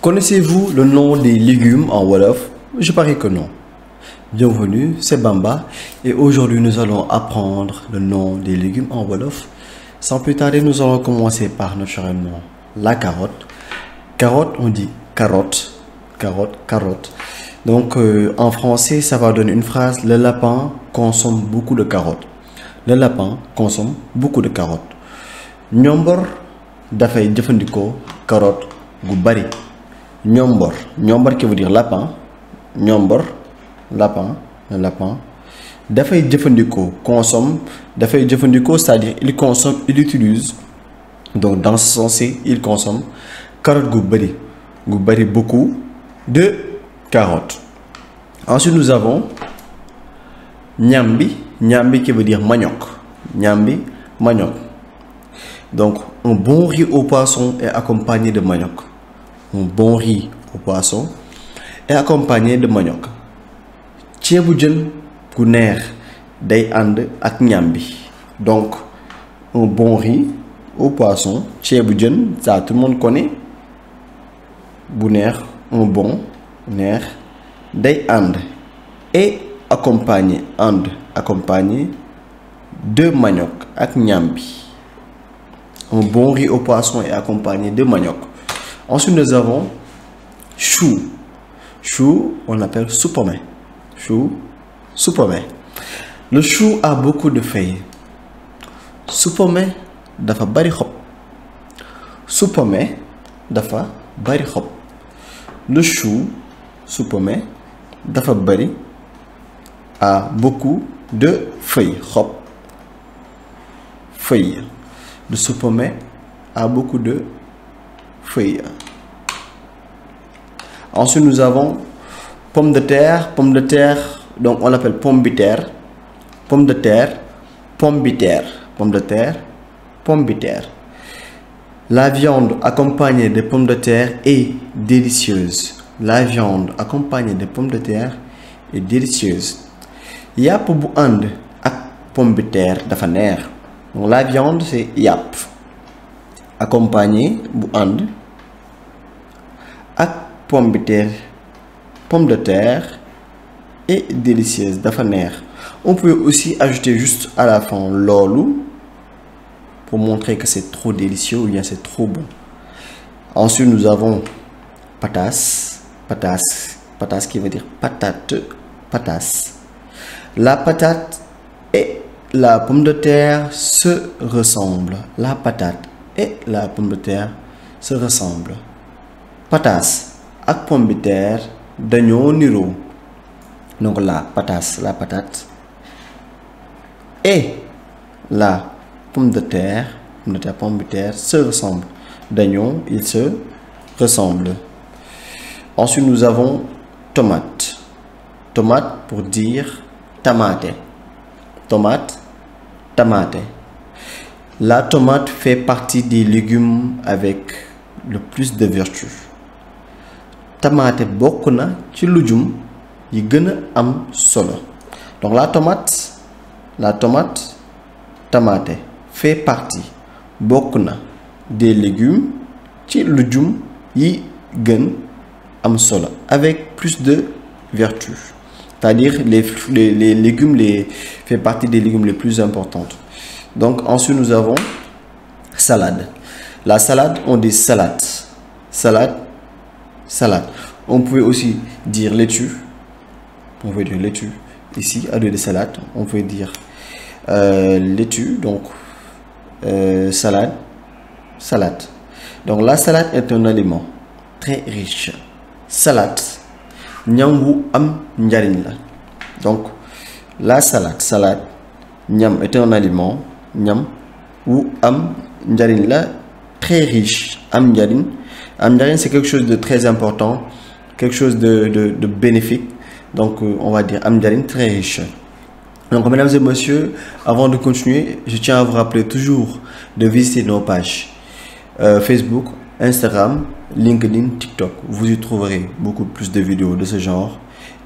Connaissez-vous le nom des légumes en Wolof? Je parie que non. Bienvenue, c'est Bamba et aujourd'hui nous allons apprendre le nom des légumes en Wolof. Sans plus tarder, nous allons commencer par naturellement la carotte. Carotte, on dit carotte, carotte, carotte. Donc en français, ça va donner une phrase: le lapin consomme beaucoup de carottes. Le lapin consomme beaucoup de carottes. Ñombor dafay jëfandikoo carotte gu bari. Ñombor, ñombor qui veut dire lapin. Ñombor, lapin, le lapin. Dafay jëfandikoo, consomme, dafay jëfandikoo, c'est-à-dire il consomme, il utilise. Donc dans ce sens, il consomme carotte gu bari, beaucoup de carottes. Ensuite nous avons ñambi, ñambi qui veut dire manioc. Ñambi, manioc. Donc un bon riz au poisson est accompagné de manioc. Un bon riz au poisson est accompagné de manioc. Ceebu jën gu neex day ànd ak ñambi. Donc un bon riz au poisson, ceebu jën, ça tout le monde connaît. Bu neex, un bon neex day ànd et accompagné de manioc ak ñambi. Un bon riz au poisson est accompagné de manioc. Ensuite nous avons chou. Chou, on appelle soupomé. Chou, soupomé. Le chou a beaucoup de feuilles. Soupomé dafa bari xob. Soupomé dafa bari xob. Le chou, soupomé, dafa bari a beaucoup de feuilles. Xob, feuilles. Le soupomé a beaucoup de feuilles. Ensuite nous avons pomme de terre. Pomme de terre, donc on l'appelle pomme de terre. Pomme de terre, pomme de terre. Pomme de terre, pomme de terre. La viande accompagnée de pommes de terre est délicieuse. La viande accompagnée de pommes de terre est délicieuse. Yàpp bu ànd ak pomme de terre dafa neex. Donc la viande c'est yàpp accompagné bu ànd ak pomme de terre est délicieuse dafa neex. On peut aussi ajouter juste à la fin loolu pour montrer que c'est trop délicieux ou bien c'est trop bon. Ensuite nous avons patas. Patas qui veut dire patate. Patas. La patate et la pomme de terre se ressemblent. La patate et la pomme de terre se ressemblent. Patas ak pomme de terre dañoo niroo. Donc la patate et la pomme de terre se ressemblent. Dañoo, ils se ressemblent. Ensuite nous avons tomate. Tomate pour dire tamate. Tomate, tamate. La tomate fait partie des légumes avec le plus de vertus. Tamate bokk na ci lujum yi gëna am solo. Donc la tomate, tamate fait partie, bokk na, des légumes ci lujum yi gën am solo, avec plus de vertus. C'est-à-dire les légumes fait partie des légumes les plus importantes. Donc ensuite nous avons salade. La salade, on dit salade. Salade. On peut aussi dire laitue. On peut dire laitue. Ici, à deux de salade, on peut dire laitue. Donc salade. Donc la salade est un aliment très riche. Salade. Ñam wu am njariñ la. Donc la salade ñam est un aliment ñam wu am njariñ la, très riche. Am njariñ c'est quelque chose de très important, quelque chose de bénéfique. Donc on va dire am njariñ, très riche. Donc mesdames et messieurs, avant de continuer, je tiens à vous rappeler toujours de visiter nos pages Facebook, Instagram, LinkedIn, TikTok. Vous y trouverez beaucoup plus de vidéos de ce genre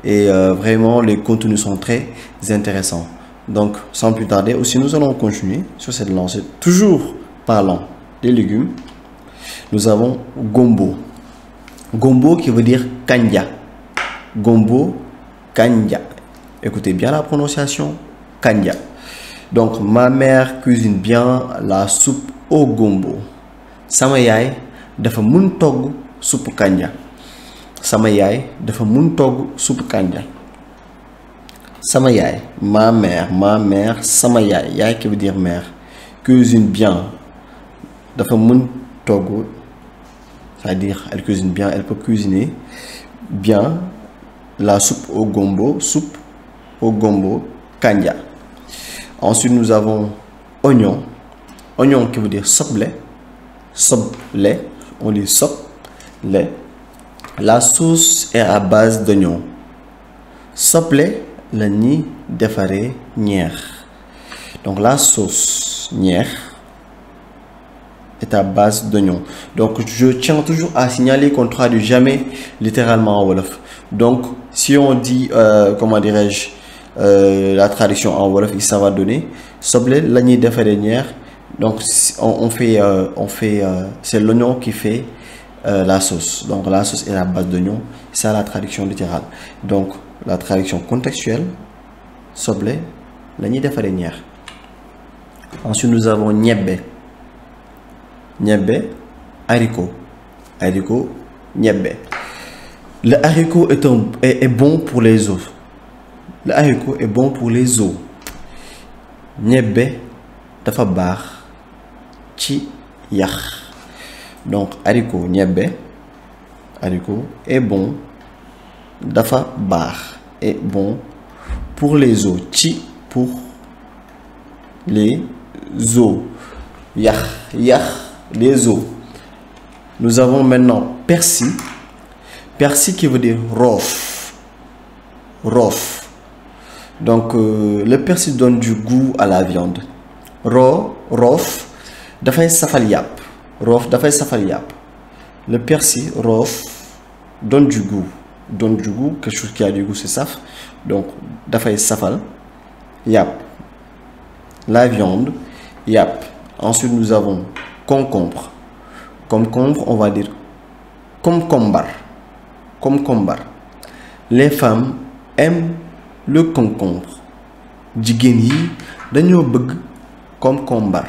et vraiment les contenus sont très intéressants. Donc sans plus tarder, aussi nous allons continuer sur cette lancée, toujours parlant des légumes. Nous avons gombo. Gombo qui veut dire kanja. Gombo, kanja. Écoutez bien la prononciation, kanja. Donc, ma mère cuisine bien la soupe au gombo. Sama yaay dafa mun togg soupe kanja. Sama yaay dafa mun togg soupe kanja. Sama yaay, ma mère, sama yaay, yaay qui veut dire mère, cuisine bien. Dafa mun togg, c'est-à-dire elle cuisine bien, elle peut cuisiner bien la soupe au gombo kanja. Ensuite, nous avons oignon. Oignon qui veut dire soble. Soble, on dit soble. La sauce est à base d'oignon. Soble, la ñi defaree ñeex. Donc la sauce ñeex est à base d'oignon. Donc je tiens toujours à signaler qu'on ne traduit jamais littéralement en wolof. Donc si on dit, comment dirais-je, la traduction en wolof, ça va donner soble la ñi defaree ñeex. Donc on fait c'est l'oignon qui fait la sauce. Donc la sauce est à base d'oignon. C'est la traduction littérale. Donc la traduction contextuelle, soble la ñi defaree ñeex. Ensuite nous avons ñebbe. Ñebbe, haricot. Haricot, ñebbe. Le haricot est bon pour les os. Le haricot est bon pour les os. Ñebbe dafa baax ci yax. Donc haricot ñebbe, haricot est bon, dafa baax, est bon pour les os. Ci pour les os. Yax, les os. Nous avons maintenant persil. Persil qui veut dire roof. Roof. Donc le persil donne du goût à la viande. Roof dafay safal yàpp. Roof dafay safal yàpp. Le persil roof donne du goût. Donne du goût, quelque chose qui a du goût, c'est saf. Donc dafay safal yàpp. La viande, yàpp. Ensuite nous avons concombre. Concombre, on va dire concombre. Concombre. Les femmes aiment le concombre. Jigéen yi dañoo bëgg concombre.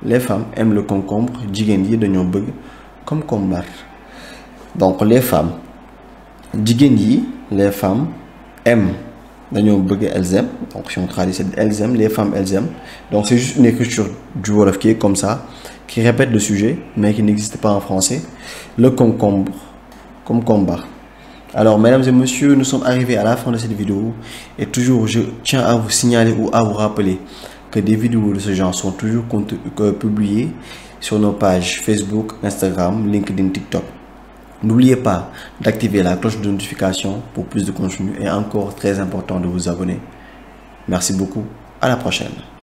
Les femmes aiment le concombre. Jigéen yi dañoo bëgg concombre. Donc les femmes, jigéen yi, les femmes aiment. Dañoo bëgg, elles aiment. Donc si on traduit, c'est elles aiment, les femmes elles aiment. Donc c'est juste une écriture du wolof qui est comme ça, qui répète le sujet, mais qui n'existe pas en français. Le concombre. Concombre. Alors mesdames et messieurs, nous sommes arrivés à la fin de cette vidéo. Et toujours, je tiens à vous signaler ou à vous rappeler que des vidéos de ce genre sont toujours publiées sur nos pages Facebook, Instagram, LinkedIn, TikTok. N'oubliez pas d'activer la cloche de notification pour plus de contenu et encore très important de vous abonner. Merci beaucoup. À la prochaine.